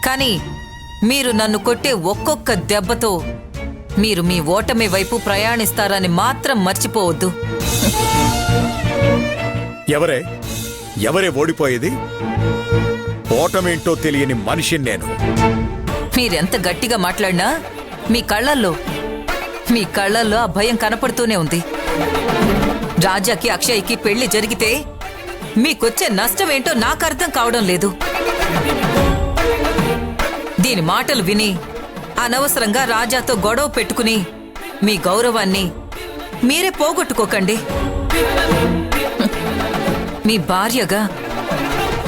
కానీ మీరు నన్ను కొట్టే ఒక్కొక్క దెబ్బతో మీరు మీ ఓటమి వైపు ప్రయాణిస్తారని మాత్రం మర్చిపోవద్దు. ఎవరే ఓడిపోయేది? ఓటమేంటో తెలియని మనిషిని నేను. మీరెంత గట్టిగా మాట్లాడినా మీ కళ్ళల్లో ఆ భయం కనపడుతూనే ఉంది. రాజాకి అక్షయ్కి పెళ్లి జరిగితే మీకొచ్చే నష్టమేంటో నాకు అర్థం కావడం లేదు. దీని మాటలు విని అనవసరంగా రాజాతో గొడవ పెట్టుకుని మీ గౌరవాన్ని మీరే పోగొట్టుకోకండి. మీ భార్యగా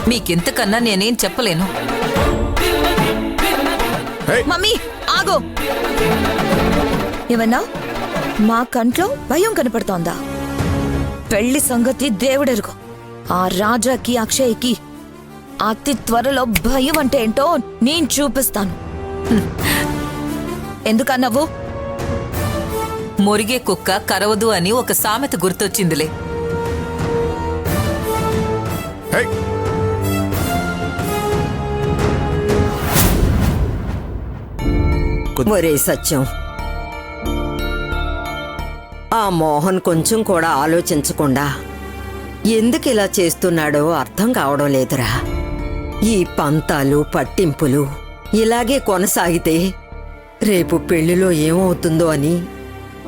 మీకింతకన్నా నేనేం చెప్పలేను. మమ్మీ ఆగో. ఏమన్నా మా కంట్లో భయం కనపడుతోందా? పెళ్లి సంగతి దేవుడెరుగు. ఆ రాజాకి అక్షయ్కి అతి త్వరలో భయం అంటే ఏంటో నేను చూపిస్తాను. ఎందుకన్నావు? మొరిగే కుక్క కరవదు అని ఒక సామెత గుర్తొచ్చిందిలే. ఒరే సత్యం, ఆ మోహన్ కొంచెం కూడా ఆలోచించకుండా ఎందుకు ఇలా చేస్తున్నాడో అర్థం కావడం లేదురా. ఈ పంతాలు పట్టింపులు ఇలాగే కొనసాగితే రేపు పెళ్లిలో ఏమవుతుందో అని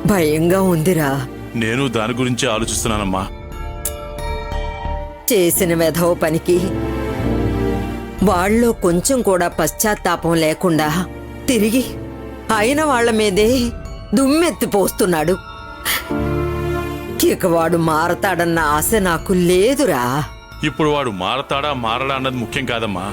భయంగా ఉందిరా. నేను దాని గురించి ఆలోచిస్తున్నానమ్మా. చేసిన వెధవ పనికి వాళ్ళలో కొంచెం కూడా పశ్చాత్తాపం లేకుండా తిరిగి అయిన వాళ్ల మీదే దుమ్మెత్తిపోస్తున్నాడు. ఇక వాడు మారతాడన్న ఆశ నాకు లేదురా. ఇప్పుడు వాడు మారతాడా మారడా అన్నది ముఖ్యం కాదమ్మా.